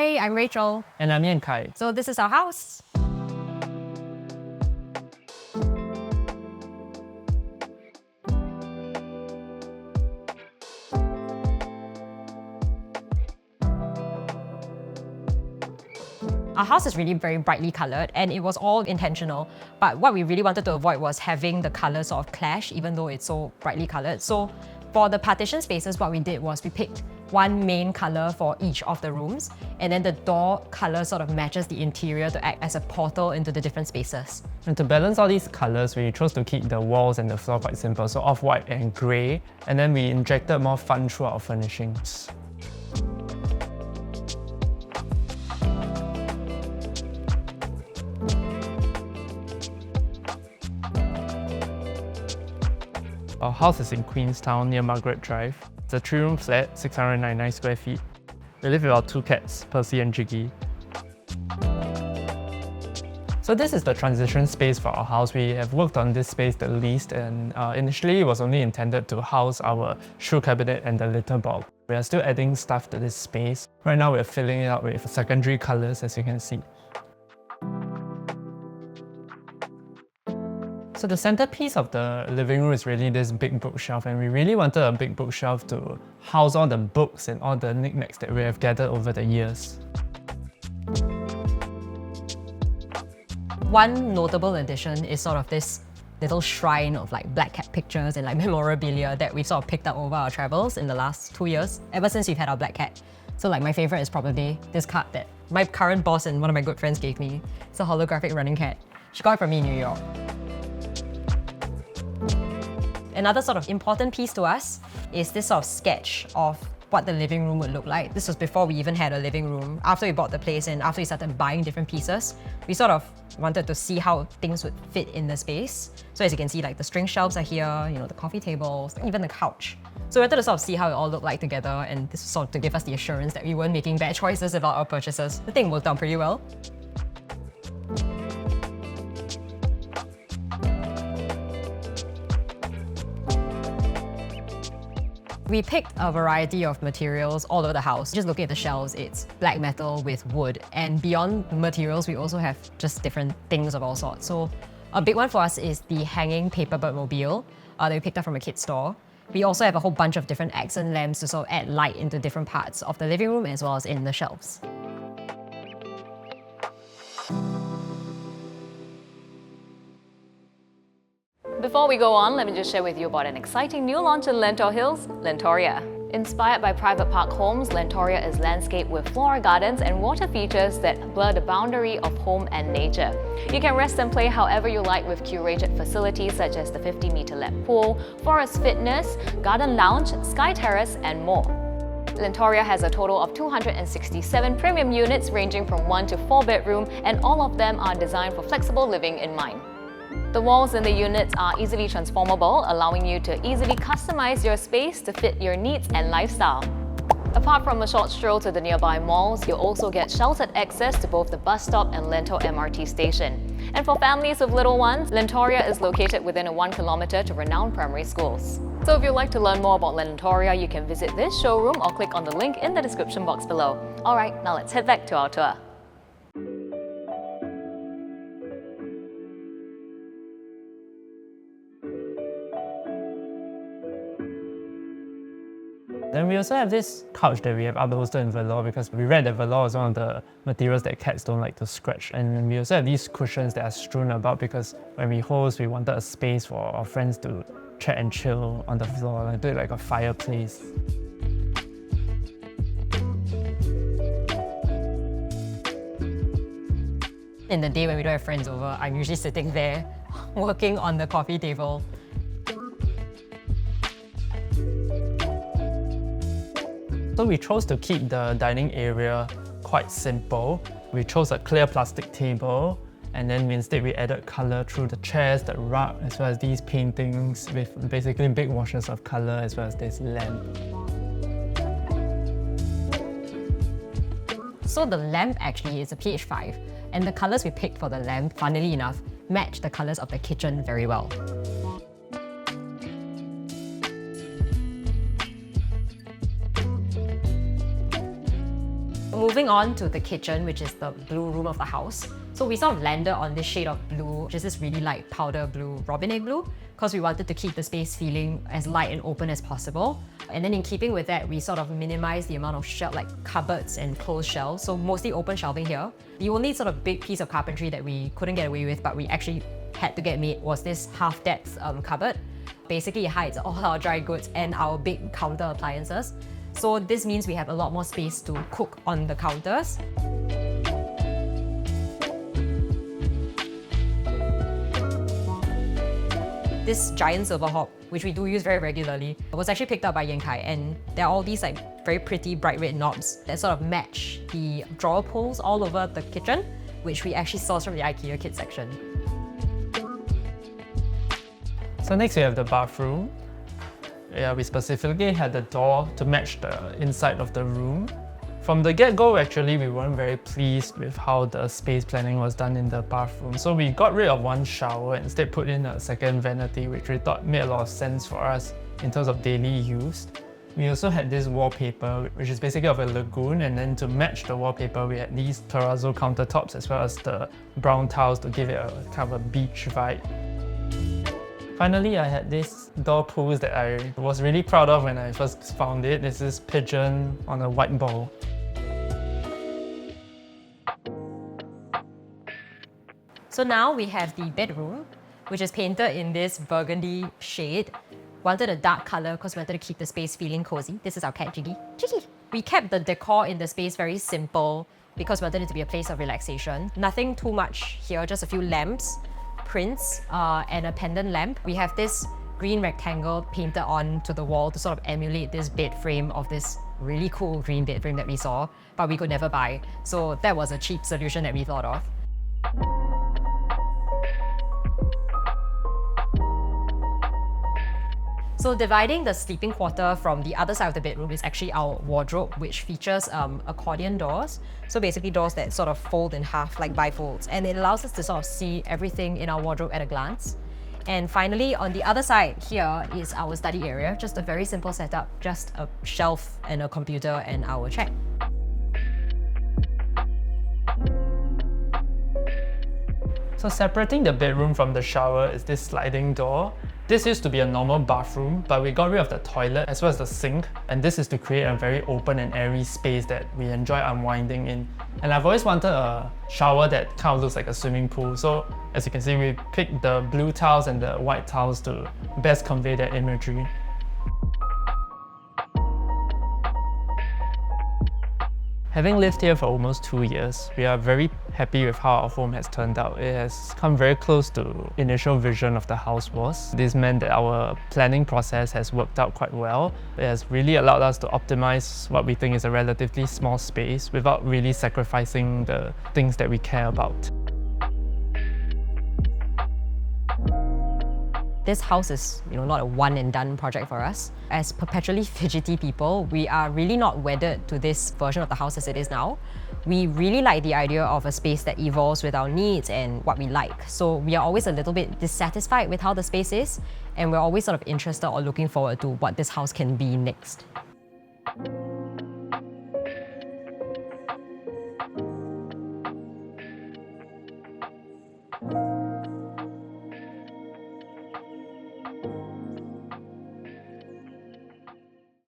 Hi, I'm Rachel. And I'm Yankai. So this is our house. Our house is really very brightly coloured and it was all intentional. But what we really wanted to avoid was having the colours sort of clash even though it's so brightly coloured. So for the partition spaces, what we did was we picked one main colour for each of the rooms, and then the door colour sort of matches the interior to act as a portal into the different spaces. And to balance all these colours, we chose to keep the walls and the floor quite simple, so off-white and grey, and then we injected more fun through our furnishings. Our house is in Queenstown near Margaret Drive. It's a 3-room flat, 699 square feet. We live with our 2 cats, Percy and Jiggy. So this is the transition space for our house. We have worked on this space the least, and initially it was only intended to house our shoe cabinet and the litter box. We are still adding stuff to this space. Right now we're filling it out with secondary colours, as you can see. So the centerpiece of the living room is really this big bookshelf, and we really wanted a big bookshelf to house all the books and all the knickknacks that we have gathered over the years. One notable addition is sort of this little shrine of like black cat pictures and like memorabilia that we've sort of picked up over our travels in the last 2 years, ever since we've had our black cat. So like my favourite is probably this card that my current boss and one of my good friends gave me. It's a holographic running cat. She got it from me in New York. Another sort of important piece to us is this sort of sketch of what the living room would look like. This was before we even had a living room. After we bought the place and after we started buying different pieces, we sort of wanted to see how things would fit in the space. So as you can see, like the string shelves are here, you know, the coffee tables, even the couch. So we wanted to sort of see how it all looked like together, and this was sort of to give us the assurance that we weren't making bad choices about our purchases. The thing worked out pretty well. We picked a variety of materials all over the house. Just looking at the shelves, it's black metal with wood. And beyond the materials, we also have just different things of all sorts. So a big one for us is the hanging paperbird mobile that we picked up from a kid's store. We also have a whole bunch of different accent lamps to sort of add light into different parts of the living room as well as in the shelves. Before we go on, let me just share with you about an exciting new launch in Lentor Hills, Lentoria. Inspired by private park homes, Lentoria is landscaped with floral gardens and water features that blur the boundary of home and nature. You can rest and play however you like with curated facilities such as the 50-meter lap pool, forest fitness, garden lounge, sky terrace, and more. Lentoria has a total of 267 premium units ranging from 1 to 4 bedroom, and all of them are designed for flexible living in mind. The walls in the units are easily transformable, allowing you to easily customize your space to fit your needs and lifestyle. Apart from a short stroll to the nearby malls, you'll also get sheltered access to both the bus stop and Lentor MRT station. And for families with little ones, Lentoria is located within a 1 kilometre to renowned primary schools. So if you'd like to learn more about Lentoria, you can visit this showroom or click on the link in the description box below. Alright, now let's head back to our tour. Then we also have this couch that we have upholstered in velour because we read that velour is one of the materials that cats don't like to scratch. And we also have these cushions that are strewn about because when we host, we wanted a space for our friends to chat and chill on the floor, like do it like a fireplace. In the day when we don't have friends over, I'm usually sitting there working on the coffee table. So we chose to keep the dining area quite simple. We chose a clear plastic table, and then instead we added colour through the chairs, the rug, as well as these paintings with basically big washes of colour, as well as this lamp. So the lamp actually is a pH 5, and the colours we picked for the lamp, funnily enough, match the colours of the kitchen very well. Moving on to the kitchen, which is the blue room of the house. So we sort of landed on this shade of blue, which is this really light powder blue, robin egg blue, because we wanted to keep the space feeling as light and open as possible. And then in keeping with that, we sort of minimized the amount of cupboards and closed shelves, so mostly open shelving here. The only sort of big piece of carpentry that we couldn't get away with, but we actually had to get made, was this half-depth cupboard. Basically, it hides all our dry goods and our big counter appliances. So this means we have a lot more space to cook on the counters. This giant silver hob, which we do use very regularly, was actually picked up by Yankai, and there are all these very pretty bright red knobs that sort of match the drawer pulls all over the kitchen, which we actually sourced from the IKEA kids section. So next we have the bathroom. Yeah, we specifically had the door to match the inside of the room. From the get-go, actually, we weren't very pleased with how the space planning was done in the bathroom. So we got rid of one shower and instead put in a second vanity, which we thought made a lot of sense for us in terms of daily use. We also had this wallpaper, which is basically of a lagoon, and then to match the wallpaper, we had these terrazzo countertops as well as the brown tiles to give it a kind of a beach vibe. Finally, I had this door pulls that I was really proud of when I first found it. It's this pigeon on a white ball. So now we have the bedroom, which is painted in this burgundy shade. Wanted a dark color because we wanted to keep the space feeling cozy. This is our cat, Jiggy. Jiggy! We kept the decor in the space very simple because we wanted it to be a place of relaxation. Nothing too much here, just a few lamps, prints, and a pendant lamp. We have this green rectangle painted onto the wall to sort of emulate this bed frame of this really cool green bed frame that we saw, but we could never buy. So that was a cheap solution that we thought of. So dividing the sleeping quarter from the other side of the bedroom is actually our wardrobe, which features accordion doors. So basically doors that sort of fold in half like bifolds, and it allows us to sort of see everything in our wardrobe at a glance. And finally, on the other side here is our study area, just a very simple setup, just a shelf and a computer and our check. So separating the bedroom from the shower is this sliding door. This used to be a normal bathroom, but we got rid of the toilet as well as the sink, and this is to create a very open and airy space that we enjoy unwinding in. And I've always wanted a shower that kind of looks like a swimming pool, so as you can see, we picked the blue tiles and the white tiles to best convey that imagery. Having lived here for almost 2 years, we are very happy with how our home has turned out. It has come very close to the initial vision of the house was. This meant that our planning process has worked out quite well. It has really allowed us to optimize what we think is a relatively small space without really sacrificing the things that we care about. This house is, not a one and done project for us. As perpetually fidgety people, we are really not wedded to this version of the house as it is now. We really like the idea of a space that evolves with our needs and what we like. So we are always a little bit dissatisfied with how the space is, and we're always sort of interested or looking forward to what this house can be next.